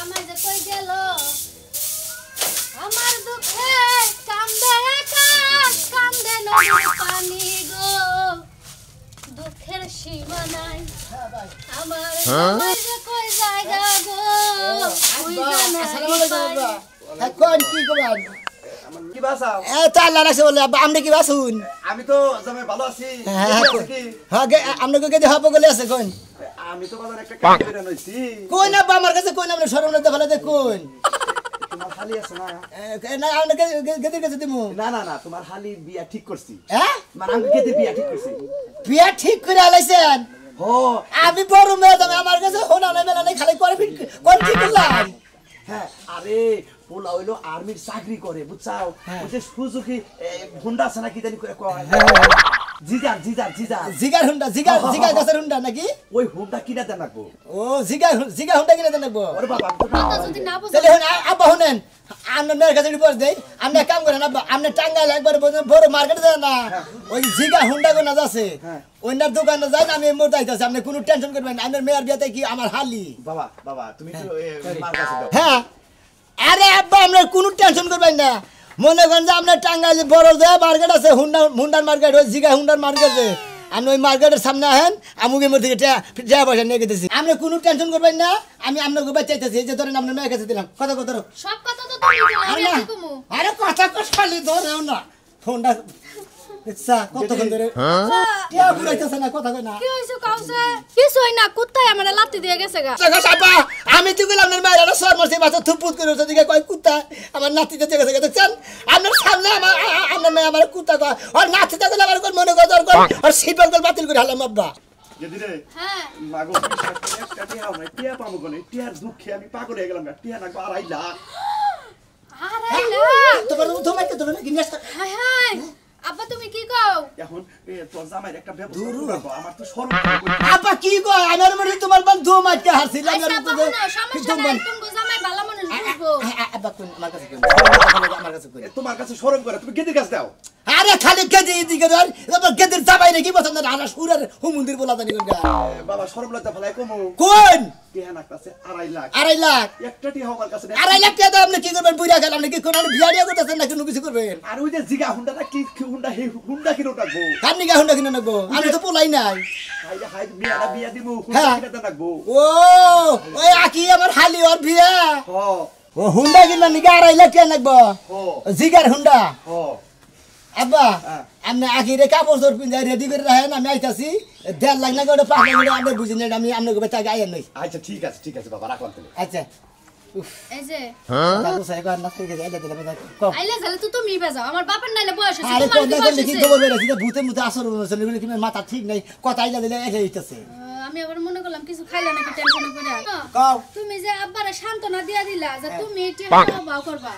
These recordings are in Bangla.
জামাই যে কই গেল আমার দুঃখে কান্দে আকাশ কান্দে নদীর পানি গো দুঃখের সীমা নাই আমার জামাই যে কই জায়গা গো ওই জানা কোন কি করেন কি বাসাও এ তা আল্লাহ রাখছে বলে আপনি কি বাসুন আমি তো জামাই ভালো আছি হ্যাঁ আপনাকে কে হবে বলে আছে কোন আমি তো বাজার একটা কাজ করে নইছি কোন আব্বা আমার কাছে কোন আপনি শরম না দেখালে দে কোন তোমার খালি আছে না না আপনাকে গেদের কাছে দিমু না না না তোমার খালি বিয়া ঠিক করছি হ্যাঁ মানে আমি গেদের বিয়া ঠিক করছি বিয়া ঠিক করে আলাইছেন ও আমি বড় মেয়ে তুমি আমার কাছে হোনা নাই মেলা নাই খালি করে কোন কি করলাম হ্যাঁ আরে পোলা হইলো আর্মির চাকরি করে বুঝছাও ওই যে সুজুকি হুন্ডা আছে না কি জানি করে কয় জিজার জিজার জিজার জিগার হুন্ডা জিগার জিগার গাছের হুন্ডা নাকি ওই হুন্ডা কিনা দেন রাখবো ও জিগার জিগার হুন্ডা কিনে দেন নাকবো ওরে বাবা কথা যদি না বুঝো তাহলে আব্বা শুনেন আপনার মেয়ের কাছে রিপোর্ট দেই আপনি কাম করেন আব্বা আপনি টাঙ্গাইল একবার বড় মার্কেটে যান না ওই জিগা হুন্ডা কোনা যাচ্ছে ওইনার দোকানে যাই আমি মোটা আইতাছি আপনি কোনো টেনশন করবেন না আপনার মেয়ের বিয়েতে কি আমার হালি বাবা বাবা তুমি তো মার কাছে দাও হ্যাঁ আরে আব্বা আপনার কোনো টেনশন করবেন না মনে করেন যে আপনার টাঙ্গাইল বড় যে মার্কেট আছে হুন্ডার মার্কেট ওই জিগা হুন্ডার মার্কেটে আপনি ওই মার্কেটের সামনে আহেন আমুকে মধ্যে টাকা পয়সা নিয়ে গেতেছি আপনি কোনো টেনশন করবেন না আমি আপনাকে বাঁচাইতেছি এই যে ধরেন আপনার মেয়ের কাছে দিলাম কথা কথা সব কথা তো তুমি দিলা আমি কি কমু আরে কথা কষালি ধরেও না ফোনটা ইচ্ছা কতক্ষণ ধরে টিয়া ঘুরাইতেছে না কথা কই না কি হইছে কাউসে কিছু হই না কুত্তায় আমারে লাত্তি দিয়ে গেছে গা সাপা আমি তো গেলাম আপনার মায়ের একটা সর মারছি বাচ্চা থুপুত করে ওর দিকে কয় কুত্তা আমার নাতিতে চেয়ে গেছে দেখছেন আপনার সামনে আপনার মেয়ে আমার কুত্তা কয় আর নাতিতে গেলে আমার মনে করে দরকার আর সিট বেল্ট বাতিল করে হালাম আব্বা যদি রে হ্যাঁ মাগো একটা টিয়া হবে টিয়া পাবো কোনে টিয়ার দুঃখে আমি পাগল হয়ে গেলাম টিয়া না 2.5 লাখ তোমার তোমার কি নেস হাই হাই আব্বা তুমি কি কও এখন তোর জামাইর একটা ব্যবস্থা করব আমার তো শরম আব্বা কি কয় আমার মনে তোমার বন্ধু মাইতে হাসিলাম আচ্ছা আব্বা না সমস্যা নাই তুমি জামাই ভালো মনে বুঝবো আব্বা কোন আমার কাছে কোন আমার কাছে কোন তোমার কাছে শরম করে তুমি গেদি গাছ দাও আরে খালি কেজি এদিকে ধর এবার কেজির চাবাই নাকি পছন্দ না আনা সুরের হুমুন্দির বলা জানি কোন বাবা শরম লজ্জা ফলাই কমো কোন টিয়া না কাছে 2.5 লাখ 2.5 লাখ একটা টিয়া আমার কাছে 2.5 লাখ টাকা আপনি কি করবেন বুড়া গেল আপনি কি কোন বিয়া দিয়া করতেছেন না কোনো কিছু করবেন আর ওই যে জিগা হুন্ডাটা কি হুন্ডা হে হুন্ডা কিনো রাখবো আপনি গা হুন্ডা কিনে নেবো আমি তো পোলাই নাই হাই বিয়াটা বিয়া দিমু হুন্ডা কিনে রাখবো ও ওই আকি আমার হালি ওর বিয়া হ ও হুন্ডা কিনবা নিগা 2.5 লাখ টাকা লাগবো হ জিগার হুন্ডা হ আব্বা আমি আখিরে কাপড় চোর পিন্ধাই রেডি করে রাখেন আমি আইতাছি 1.5 লাখ না করে 5 লাখ করে আপনি বুঝিন আমি আপনাকে টাকা আইয়া নই আচ্ছা ঠিক আছে বাবা রাখলাম তুমি আচ্ছা এই যে দাদু সাহেব আর না থেকে আইলা দিলাম কম আইলে জালে তো তুমি বাজাও আমার বাপের নাইলে বয়স আছে আরে তোমার কোন কি বয়স দেখুন কি আছে খবর বেরাছি যে ভূতের মতো আসর হচ্ছে এগুলো কি মাথা ঠিক নাই কথা আইলা দিলে এসে হইতাছে আমি আবার মনে করলাম কিছু খাইলা নাকি টেনশন করে কও তুমি যে আব্বারে সান্তনা দিয়া দিলা যে তুমি এটি খাওয়া করবা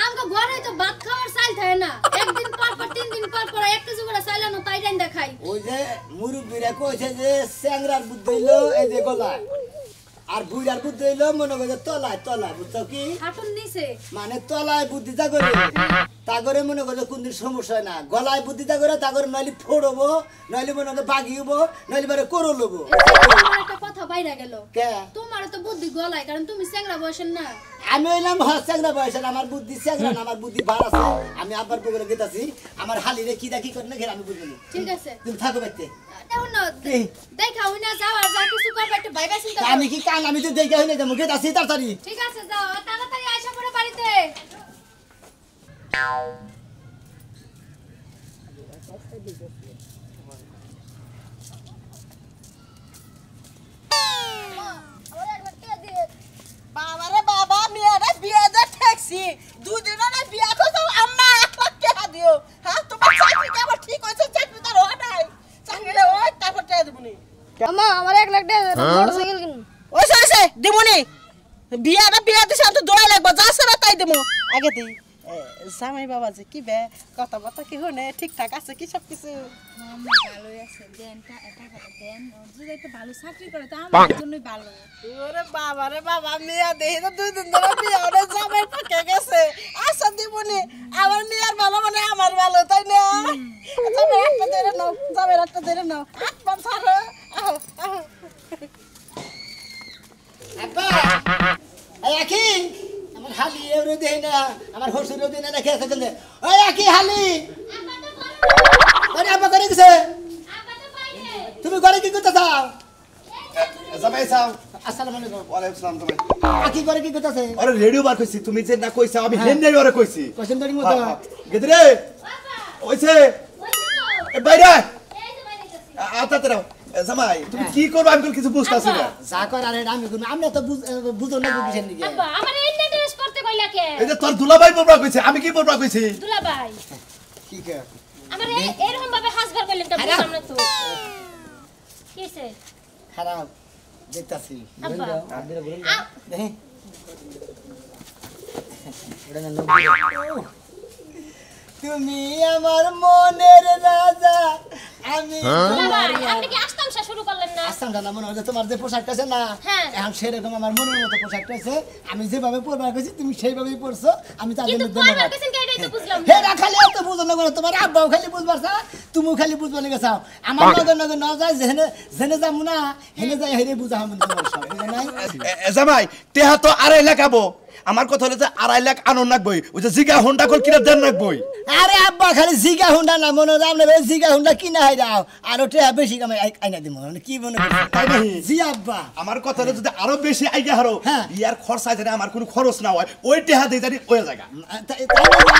আমগো ঘরে তো ভাত খাওয়ার চাল থাকে না একদিন পর পর 3 দিন পর পর এক কেজি করে চাইলানো তাই রাইন্দা খাই ওই যে মুরব্বিরা কইছে যে স্যাংরার বুদ্ধি হইলো এই যে গলায় আর বুইড়ার বুদ্ধি হইলো মনে করে তলায় তলায় বুঝছো কি হাঁটুন নিচে মানে তলায় বুদ্ধি তা করে তা করে মনে করে কোনদিন সমস্যা হয় না গলায় বুদ্ধি তা করে তা করে নইলে ফোড়বো নইলে মনে করে বাগিবো নইলে বারে করো লবো আমার একটা কথা বাইরে গেল কে তোমার তো বুদ্ধি গলায় কারণ তুমি স্যাংরা বয়সের না আমি হইলাম চ্যাংরা বয়সের আমার বুদ্ধি চ্যাংরা না আমার বুদ্ধি বার আছে আমি আব্বার বগলে গেতাছি আমার হালিরে কি দেখি করে না ঘের আমি বুঝলি ঠিক আছে তুমি থাকো বাইতে দেখো না দেখা হই না যাও আর যা কিছু করবে একটু ভাইবা চিন্তা আমি কি কান আমি তো দেখে হইলে যাবো গেতাছি তাড়াতাড়ি ঠিক আছে যাও তাড়াতাড়ি আইসা পড়ে বাড়িতে বাবারে বাবা মেয়েরা বিয়ে দে ঠেকছি দুদিনের বিয়ে করছো আম্মা 1 লাখ টাকা দিও হ্যাঁ তোমার চাকরি কি আমার ঠিক হইছে চাকরি তো হয় নাই চাকরিটা ওই তারপর টাকা দেবনি আমা আমার 1 লাখ টাকা মোটরসাইকেল কিন ওই সরছে দেবনি বিয়ে দিছ তো দোয়া লাগবে যাস না তাই দেবো আগে দেই জামাই বাবা যে কি বে কথা কথা কি হনে ঠিকঠাক আছে কি সব কিছু মাম্মা ভালোই আছে দেন টাকা দেন যদি একটা ভালো চাকরি করে তা আমার জন্যই ভালো ওরে বাবা রে বাবা মেয়ে দেই তো 2 দিন ধরে বিয়ে ওরে জামাই পাকে গেছে আশা দিবনি আমার মেয়ের ভালো মানে আমার ভালো তাই না জামাই একটা ধরে নাও জামাই একটা ধরে নাও আত্মা ছাড়ো আব্বা এই আম্মুরে দেই না আমার হসুরও দেই না খেয়ে থাকে ওই কি হালি আরে আব্বা করে গেছে তুমি ঘরে কি করতে চাও জামাই চাও আসসালামু আলাইকুম ওয়ালাইকুম সালাম জামাই আকি করে কি করতেছে আরে রেডিও বার কইছি তুমি যে না কইছো আমি হেন্ডাই ওরে কইছি কোশ্চেন করি মতো গেদরে ওইছে এ বাইরে আতাতে রাও জামাই তুমি কি করবে আমি কিছু বুঝতাছি না যা কর আরে আমি কোন আমরা তো বুঝো না বুঝছেন নাকি আব্বা আমার এই ড্রেস পরতে কইলা কে এই যে তোর দুলাভাই বলবা কইছে আমি কি বলবা কইছি দুলাভাই কি কে আমার এরকম ভাবে হাসবার কইলেন তো বুঝলাম না তো কিসে খারাপ দেখতাছি আব্বা দেখি তুমি আমার মনের রাজা আমি আপনি কি আস্তামশা শুরু করলেন না আসাম জানা মনে হচ্ছে তোমার যে পোশাকটা আছে না হ্যাঁ। এখন সেরকম আমার মনের মতো পোশাকটা আছে আমি যেভাবে পরবার কইছি তুমি সেইভাবেই পরছো আমি তার কিন্তু জন্য পরবার ধন্যবাদ কইছেন কে এটাই তো বুঝলাম হে না খালি এত বুঝো না করে তোমার আব্বাও খালি বুঝবার চা তুমিও খালি বুঝবার লেগে চাও আমার নগর নগর ন যায় জেনে জেনে যাম না হেনে যায় হেরে বুঝা হম তোমার সব বুঝো নাই জামাই তেহা তো 2.5 লাখ আবো আমার কথা হলো যে 2.5 লাখ আনন রাখবই ওই যে জিগা হোন্ডা কল কিনা দেন রাখবই আরে আব্বা খালি জিগা হুন্ডা না মনে হয় আমরা জিগা হুন্ডা কিনা হাই দাও আর ওটা বেশি কামাই আইনা দিমু কি মনে তাই নাকি? জি আব্বা আমার কথা হলো যদি আরো বেশি আইগা হারো হ্যাঁ। ইয়ার খরচা জানি আমার কোনো খরচ না হয় ওই টেহা দেই জানি ওই জায়গা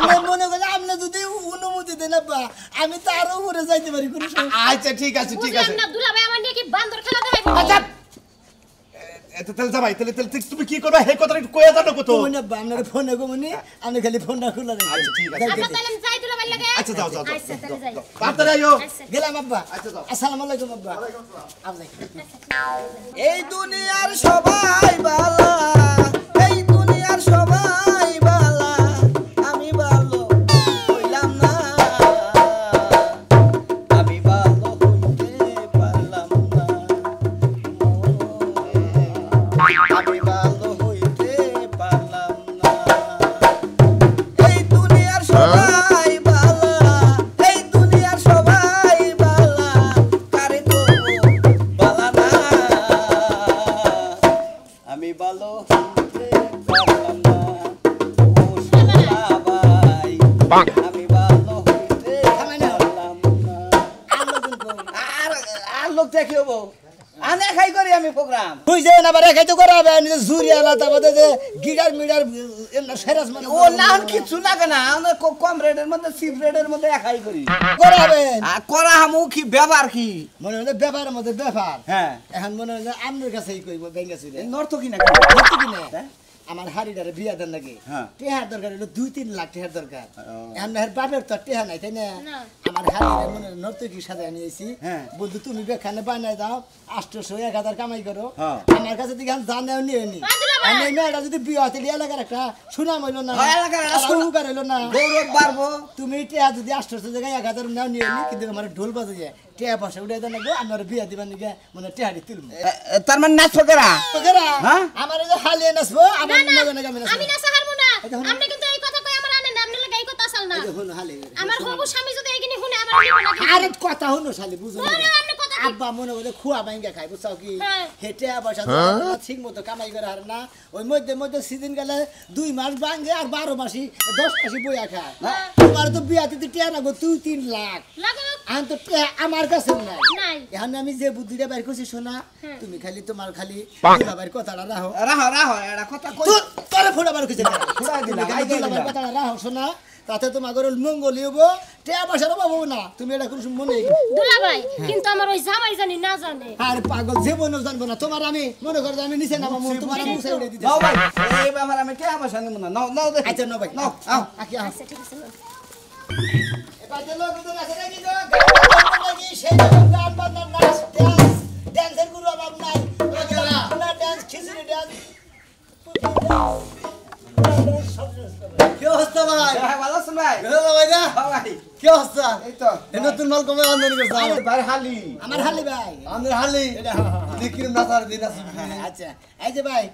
আমি মনে করি আপনি যদি অনুমতি দেন আব্বা আমি তো আরো উপরে যাইতে পারি কোনো সমস্যা আচ্ছা ঠিক আছে ঠিক বুঝলাম আছে না দুলাভাই আমার নিয়ে কি বান্দর খেলা দেখাইবো আচ্ছা তাহলে জামাই তাহলে তুমি কি করবে হে কথাটা একটু কইয়া জানো কত মনে আব্বা আপনার ফোনে গমনি আমি খালি ফোনটা খুলে রাখি আচ্ছা, ঠিক আছে। আব্বা তাহলে আমি যাই দুলাভাই লাগে আচ্ছা যাও যাও আচ্ছা তাহলে যাই তাড়াতাড়ি আইও আচ্ছা গেলাম আব্বা আচ্ছা, যাও। আসসালামু আলাইকুম আব্বা আব্বা এই দুনিয়ার সবাই বালা এই দুনিয়ার সবাই বালা আমি ভালো হইলাম না আমি ভালো হইতে পারলাম না আমি ভালো হইতে পারলাম না এই দুনিয়ার সবাই বালা এই দুনিয়ার সবাই বালা কারে তো বালা না আমি ভালো হইতে পারলাম না ও সোনা ভাই আমি ভালো হইতে পারলাম না আর আর লোক দেখি হবো আনে খাই করি আমি প্রোগ্রাম বুঝছে না বারে খাইতে করাবে নিজে জুরি আলা তারপরে যে গিটার মিটার এমন সেরাস মানে ও না কিছু লাগে না আমরা কম রেটের মধ্যে চিপ রেটের মধ্যে একাই করি করাবে আর করা হামু কি ব্যবহার কি মনে হয় ব্যাপারের মধ্যে ব্যাপার হ্যাঁ এখন মনে হয় আপনার কাছেই কইব ব্যাংকে ছিল নর্থ কি না ধরতে কি না হ্যাঁ? আমার হাড়িটারে বিয়া দেন লাগে হ্যাঁ। টেহার দরকার হলো 2-3 লাখ টেহার দরকার এখন হের বাপের তো টেহা নাই তাই না না। আমার হাড়িটা মনে নর্তকী সাথে আনিয়েছি হ্যাঁ। বলতো তুমি বেখানে বানাই দাও 800-1000 কামাই করো হ্যাঁ। আমার কাছে দিকে জানেও নিয়ে নি বাদুলা ভাই। আমি মেয়েটা যদি বিয়া হতে এলাকার একটা সুনাম হইলো না হ্যাঁ, এলাকার একটা সুনাম। সুগার হইলো না গৌরব বাড়বো তুমি টেহা যদি 800 জায়গায় 1000 নাও নিয়ে নি কিন্তু আমার ঢোল বাজে যায় টেহা পয়সা উঠে দেন লাগবো আমার বিয়া দিবার নিকে মানে টেহারি তুলবো তার মানে নাচ করা হ্যাঁ? আমার যে হালিয়ে নাচবো আমার না না নগনে গামে আমি নাচবো না সাহারবো না এই দেখুন। আপনি কিন্তু এই কথা কই আমার আনেন না আপনি লাগে এই কথা আসল না এই দেখুন হালিয়ে আমার হবু স্বামী যদি এইখানে শুনে আমার নিব না কিন্তু। আরে কথা হলো শালি বুঝো না বলো, আপনি কথা কি? আব্বা মনে করে খুয়া ভাঙ্গা খাই বুঝছাও কি হ্যাঁ। হেঁটে পয়সা ঠিক মতো কামাই করে আর না ওই মধ্যে মধ্যে সিজন গেলে 2 মাস ভাঙ্গে আর 12 মাসি 10 মাসি বইয়া খায় তোমার তো বিয়া দিতে টিয়া লাগো 2-3 লাখ লাগো এখন তো টিয়া আমার কাছে নাই নাই এখন আমি যে বুদ্ধিটা বাইর করছি শোনা তুমি খালি তোমার খালি দুলাভাইয়ের কথাটা রাখো রাহো রাহো এটা কথা কই তোরে ফোড়া বার করছে ফুড়াই দিলাম, খালি আইডিয়া দুলাভাইয়ের দিলাম। কথাটা রাখো শোনা তাতে তোমার ঘরের মঙ্গল হইব টিয়া পয়সার অভাব হবো না তুমি এটা কোনো মনে দুলাভাই কিন্তু আমার ওই জামাই জানি না জানে আর পাগল জীবনও জানবো না তোমার আমি মনে করো যে আমি নিচে নামাবো তোমার আমি মুছে উড়ে দিতে নাও ভাই এই ব্যাপার আমি কে আমার সঙ্গে না নাও নাও দেখি আচ্ছা নো ভাই নাও আও আকি আহ আচ্ছা ঠিক আছে নাও। এবার যে লোক তো আছে নাকি গো গান লাগি সেই রকম গান বাজনা নাচ ডান্স ডান্সের গুরু অভাব নাই না ডান্স খিচুড়ি ডান্স কি অবস্থা ভাই হ্যাঁ ভালো আছেন ভাই ভালো ভাই না হ্যাঁ ভাই কি অবস্থা এই তো এ নতুন মাল কমে আমদানি করছ আরে ভাই হালি আমার হালি ভাই আমাদের হালি এটা দেখির নাচার দিন আছে আচ্ছা এই যে ভাই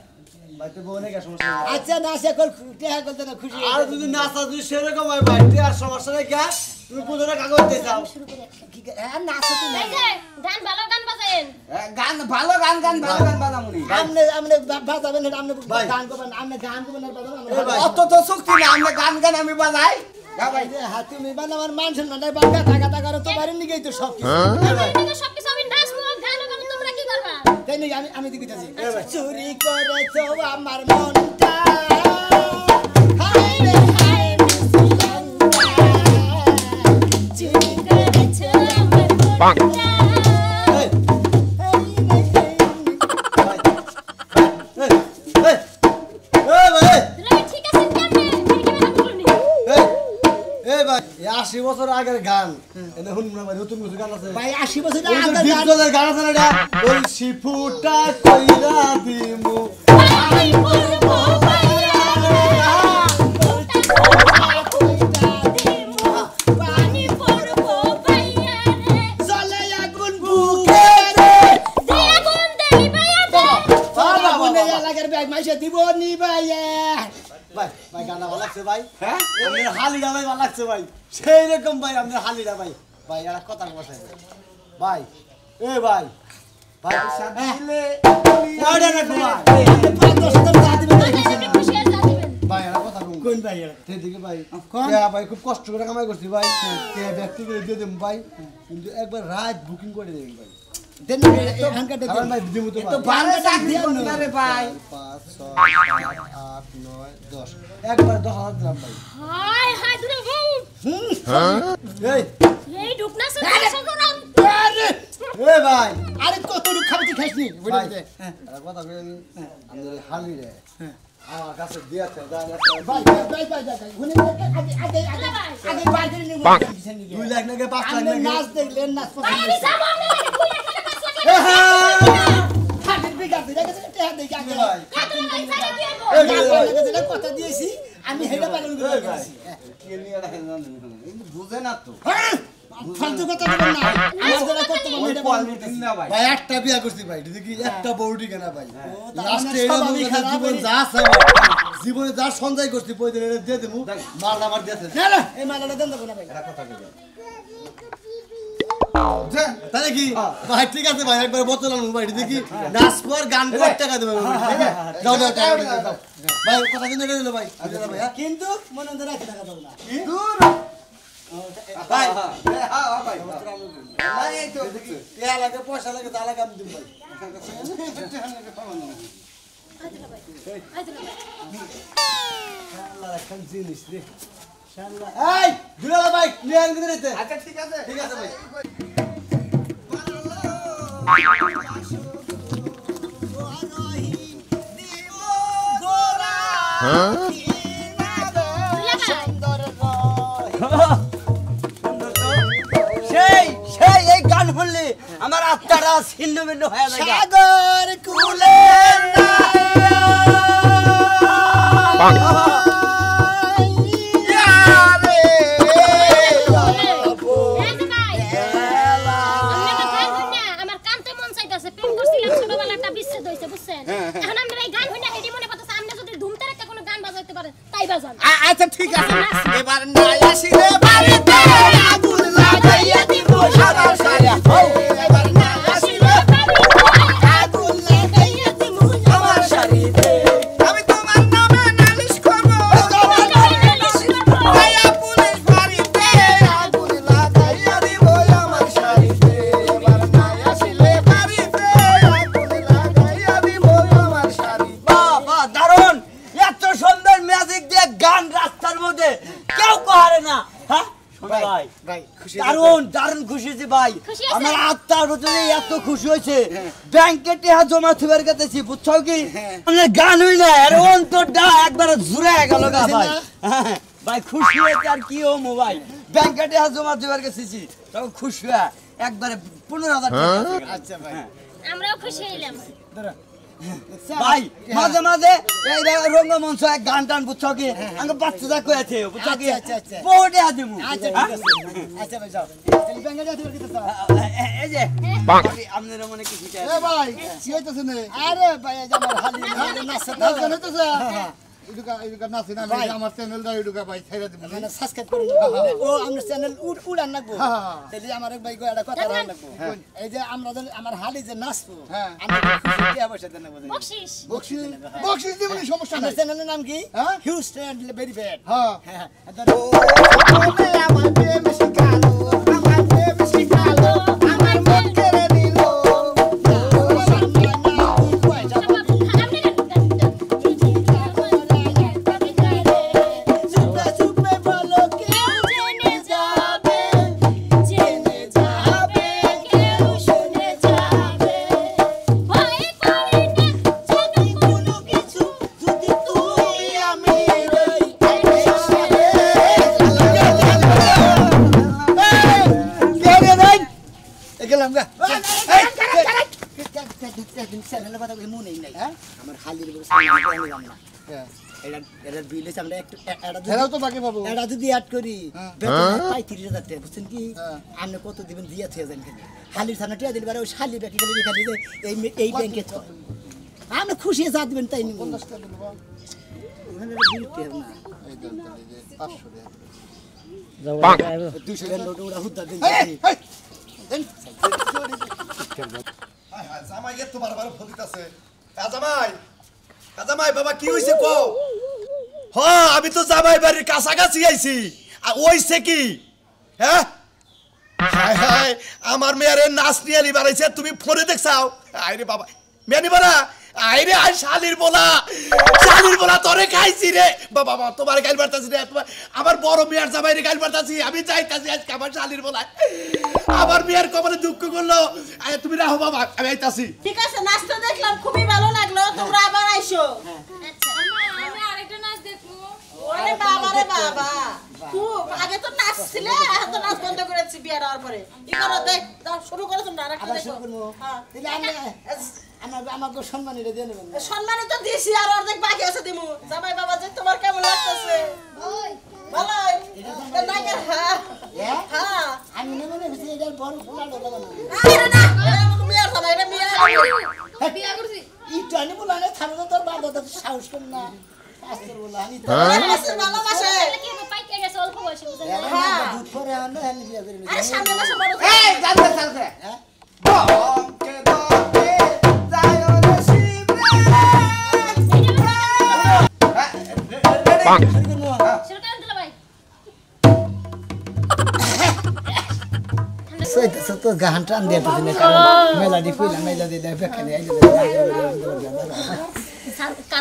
ভাই তো বনে কে সমস্যা আচ্ছা না সে কল টেহা করতে না খুশি আর যদি নাচা যদি সেরকম হয় ভাই তে আর সমস্যা নেই কে তুমি বুঝো না কাগজ দিয়ে যাও কি নাচো তুমি এই যে গান ভালো গান বাজায়েন গান ভালো গান বাজামুনি আমনে বাজাবেন না আমনে গান করবেন আমনে গান করবেন না বাজাবেন অত তো শক্তি না আমরা গান আমি বাজাই গা ভাই হাতি তুমি বান আমার মান সম্মান নাই বাঙ্গা থাকা করো তো বাড়ি নিগেই তো সব কিছু আপনারা সবকিছু আমি নাচবো গান গাবো তোমরা কি করবা তাই নাকি আমি দিতেছি চুরি করেছো আমার মনটা হায় রে হায় চুরি করেছো আমার মনটা দুলাভাই ঠিক আছেন কেমনে কি কথা বলুনি 80 বছর আগের গান এনে হুন না ভাই নতুন কিছু গান আছে ভাই 80 বছর ওই যে আগে বিপ্লবের গান আছে না এটা ওই শিফুটা কইরা দিমু পানি পড়বো ভাইয়া পানি পড়বো ভাইয়া রে চলে আগুন বুকে দে আগুন দেই ভাইয়া দে বাবা বনে লাগার ব্যাগ মাইসে দিব নি ভাইয়া ভাই গানা ভালো লাগছে ভাই হ্যাঁ আপনার হালিটা ভাই ভালো লাগছে ভাই সেই রকম ভাই আপনার হালিটা ভাই ভাই একটা কথা বলছে ভাই ভাই দিলে ওটা না তোমার আপনি খুশি হয়ে যাবেন ভাই একটা কথা কই কোন ভাই সেদিকে ভাই কোন? ভাই খুব কষ্ট করে কামাই করছি ভাই ব্যক্তি করে দিয়ে দেব ভাই কিন্তু একবার রাত বুকিং করে দেবেন ভাই দেন এখানকার দেন কারণ ভাই দিমু তো তো ভালো চাকরি করতে রে ভাই 5 6 8 9 10 একবার 10,000 দিলাম ভাই হায় হায় দুলাভাই এই এই ঢুকনা সরকার ভাই আরে কত রুখ খাবি খাইছনি ভাই বইতে একটা কথা কই আমি আমাদের হালি রে আমার কাছে দিয়েছে ভাই হুনে আগে বাইরে করে নিব 2 লাখ নাকি 5 লাখ আপনি নাকি নাচ দেখলেন নাচ ভাই আমি পছন্দ যাব আমি লাগে 2 লাখ টাকা 5 লাখ টাকা খাটের বিঘা দিলে গেছে টেহা দেই আগে ভাই খাতুন ভাই সারা কি হবো কথা দিয়েছি আমি হেডা পালন করে দিয়েছি বুঝে না তো ফালতু কথা বলেন না আমার যারা করতে পারবে এটা বলেন না ভাই ভাই একটা বিয়া করছি ভাই দেখি একটা বউটি কেনা ভাই তার লাস্টে মানে এরকম সব আমি খারাপ জীবন হই। যা আছে জীবনে যা সঞ্চয় করছি পয়সা এটা দিয়ে দেবো মাল আমার দিয়েছে না না এই মালাটা দেন দেবো না ভাই তাহলে কি ভাই ঠিক আছে ভাই একবার বোতল আনুন ভাই দেখি নাচ পর গান পর টাকা দেবে যাও যাও যাও ভাই কথা কিন্তু এটা দিল ভাই ভাই হ্যাঁ? কিন্তু মনে মধ্যে রাখি টাকা দেবো না ভাই ভাই এই তো ইয়া লাগে পয়সা লাগে তা লাগে আমি দিব ভাই আল্লাহ রাখান জিনিস রে এই দুলা ভাই নিয়ে আনতে দিতে আচ্ছা ঠিক আছে ঠিক আছে ভাই সেই এই গান শুনলে আমার আত্মাটা ছিন্ন ভিন্ন হয়ে যায় সাগর কুলে আমার কানতে মন চাইতাছে প্রেম করছিলাম ছোটবেলাটা বিচ্ছেদ হইছে বুঝছেন এখন আমরা এই গান হইনা হেডি মনে করতেছে আপনি যদি ধুমতে একটা কোনো গান বাজাইতে পারেন তাই বাজান আচ্ছা ঠিক আছে এবার নাই আসিলে বাড়িতে আগুন লাগাইয়া দিব সারা সারা এবার নাই আসিলে আগুন লাগাইয়া দিব আমার শাড়িতে আমি তোমার নামে নালিশ করব আয়া পুলিশ বাড়িতে আগুন লাগাইয়া দিব আমার শাড়িতে এবার নাই আসিলে বাড়িতে আগুন লাগাইয়া দিব আমার শাড়ি বাবা দারুণ এত সুন্দর ম্যাজিক দিয়ে গান রাস্তার মধ্যে কেউ কহারে না হ্যাঁ ভাই ভাই খুশি দারুণ খুশি হয়েছি ভাই খুশি হয়েছে? আমার আত্মার ভিতরে এত খুশি হয়েছে ব্যাংকে টেহা জমা থুবার গেতেছি বুঝছো কি মানে গান হই না আর অন্তরটা একবার জুড়ে গেল গা ভাই হ্যাঁ, ভাই খুশি হয়েছে আর কি ও মোবাইল ব্যাংকে টেহা জমা থুবার গেছি তখন খুশি হয়ে একবারে 15,000 টাকা আচ্ছা ভাই আমরাও খুশি হইলাম ভাই মাঝে মাঝে এই রঙ্গমঞ্চ এক গান টান বুঝছো কি আমাকে বাচ্চাটা কয়েছে বুঝছো কি আচ্ছা, আচ্ছা। বহুটে আদিমু আচ্ছা ঠিক আছে আচ্ছা ভাই যাও তাহলে ব্যাংকে যাতে পারি তো এই যে আপনারা মনে কিছু এ ভাই কি হইতাছে নে আরে ভাই আজ আমার হালি নাচছে নাচ জানো তো ইডুকা নাচি না ভাই। আমার চ্যানেলটা ইডুকা ভাই ছেড়ে দিব মানে সাবস্ক্রাইব করুন ও আমরা চ্যানেল উড়ান লাগবো তাহলে আমার এক ভাই একটা কথা রাখা লাগবো এই যে আমরা আমার হালি যে নাচবো হ্যাঁ। আমরা খুশি টিয়া পয়সা দেন না বকশিস বকশিস দিবনি সমস্যা আমার নাই চ্যানেলের নাম কি হ্যাঁ? হিউস্টন ভেরি ব্যাড হ্যাঁ হ্যাঁ আমার প্রেম শিখালো আমার প্রেম শিখালো আমার মন কেড়ে নিল গেলাম গা চ্যানেলের কথা কই মনেই নাই আমার হালির বড় চ্যানেল আমি না এটা এটা বিলে আমরা একটু হেরাও তো বাকি পাবো এটা যদি অ্যাড করি বেতন পাই 30,000 টাকা বুঝছেন কি আপনি কত দিবেন দিয়া থেকে যান কেন হালির থানা টিয়া দিলে ওই শালি ব্যাকি খালি খালি যে এই ব্যাংকে তো আপনি খুশি যা দিবেন তাই নিব 50 টাকা দেবো ওখানে বিল টের না এই দেন তাহলে যে 500 টাকা 200 টাকা নোট ওরা হুদ্দা দেন দেন জামাই এত বারবার ফলিতাছে জামাই বাবা কি হইছে কও হ্যাঁ আমি তো জামাই বাড়ির কাছাকাছি আইছি আর ওইছে কি হ্যাঁ হায় হায় আমার মেয়ের নাচ নিয়ে আলি বাড়াইছে তুমি ফোনে দেখছাও আইরে বাবা মেনি বাড়া আইরে আই শালির বলা তোরে খাইছি রে বাবা বাবা তোমার গাইল বাড়তাছি রে তোমার আমার বড় মেয়ের জামাইরে গাইল বাড়তাছি আমি যাইতাছি আজকে আমার শালির বলা আমার মেয়ের কবরে দুঃখ করলো তুমি রাখো বাবা আমি আইতাছি ঠিক আছে নাচটা দেখলাম খুবই ভালো লাগলো তোমরা আবার আইসো আচ্ছা আমি আরেকটা নাচ দেখবো ওরে বাবা রে বাবা খুব আগে তো নাচছিলে এখন তো নাচ বন্ধ করেছি বিয়ার হওয়ার পরে কি করো দেখ দাও শুরু করো তোমরা আরেকটা আবার দেখো শুরু করবো হ্যাঁ তাহলে আমাকে সম্মান এটা দিয়ে নেবেন সম্মানে তো দিছি আর অর্ধেক বাকি আছে দিমু জামাই বাবা যে তোমার কেমন লাগতেছে ওই ভালো হ্যাঁ হ্যাঁ আমি না মনে হচ্ছে এটা বড় ফুলা ডলা বানাবো আরে না এটা আমাকে মিয়ার জামাই এটা মিয়ার বিয়া করছি ইটো আনি বলা না থামো তোর বাবা তো সাহস কর না আস্তর বলা আমি তো ভালোবাসে তাহলে কি হবে পাইকে গেছে অল্প বয়সে বুঝেন না হ্যাঁ দুধ পরে আমরা এনে বিয়া করে আরে সামনে মাসে বড় এই জানতে জানতে বকে দকে যায় রে শিবরে শুরু করেন দিলা ভাই সেইটা তো গান টান দিয়ে তো দিনে কারণ মেলাডি কইলা মেলাডি দেবে কেন আইলে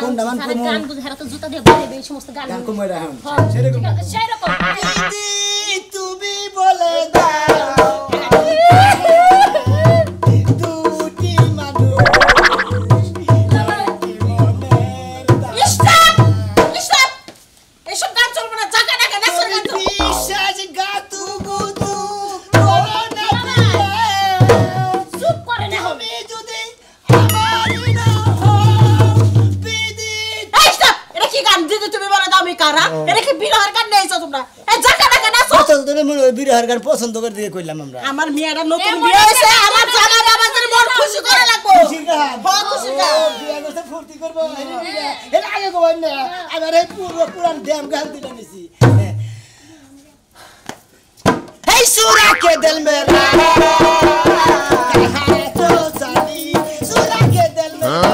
কোনটা মান সারা কোন গান বুঝে হেরা তো জুতা দিয়ে বাইরে এই সমস্ত গান গান কমে রাখুন সেরকম সেরকম দিদি তুমি বলে দাও দুটি মানুষ স্টপ স্টপ এসব গান চলবে না জায়গা না গান আছে গান চলবে বিশ্বাস গাতু গুতু করোনা চুপ করে না তুমি যদি আমারই না হও দিদি এই স্টপ এটা কি গান দিদি তুমি বলে দাও আমি কারা এটা কি বিরহের গান নেইছো তোমরা এই জায়গা না গান আছে পছন্দ করে মনে বিরহার গান পছন্দ করে দিয়ে কইলাম আমরা আমার মেয়েরা নতুন বিয়ে হয়েছে আমার জামাই বাবাদের মন খুশি করে লাগবো খুশি গান হ্যাঁ খুশি গান বিয়া করতে ফুর্তি করবো এর আগে কই না আবার এই পুরান ড্যাম গান দিলে নিছি এই সুরা কে দিল মেরা कहाँ तो साली सुरा के दिल मेरा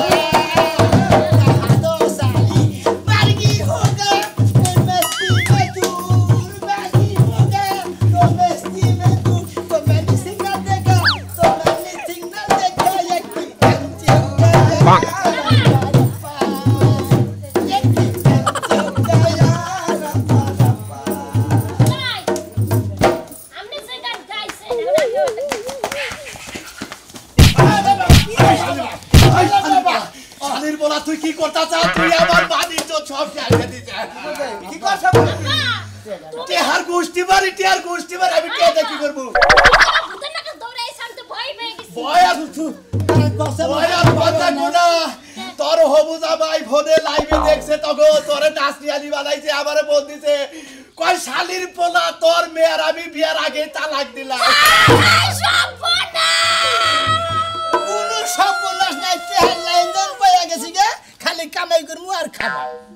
कहाँ तो साली बागी होगा मैं मस्ती में दूर बागी होगा तो मस्ती में दूर तो मैंने सिंगल देखा तो मैंने सिंगल देखा एक की कंची होगा एक की कंची होगा यार ভাই আমনে যে গান গাইছেন শালির বলা তুই কি করতা চাও তুই আমার বাড়ির তো সব জায়গা দিতে কি করছ টিয়ার গোষ্ঠী বাড়ি আমি কে দেখি করব ভূতের নাকে দৌড়াই শান্ত ভয় পেয়ে গেছি ভয় আর কথা কোনা তোর হবু জামাই ফোনে লাইভে দেখছে তগো তোরে নাচনিয়ালি বানাইছে আমারে বল দিছে কয় শালির পোলা তোর মেয়ের আমি বিয়ার আগে তালাক দিলাম কোনো সর্বনাশ নাই তেহার লাইন জন পাইয়া গেছি গে খালি কামাই করমু আর খাবো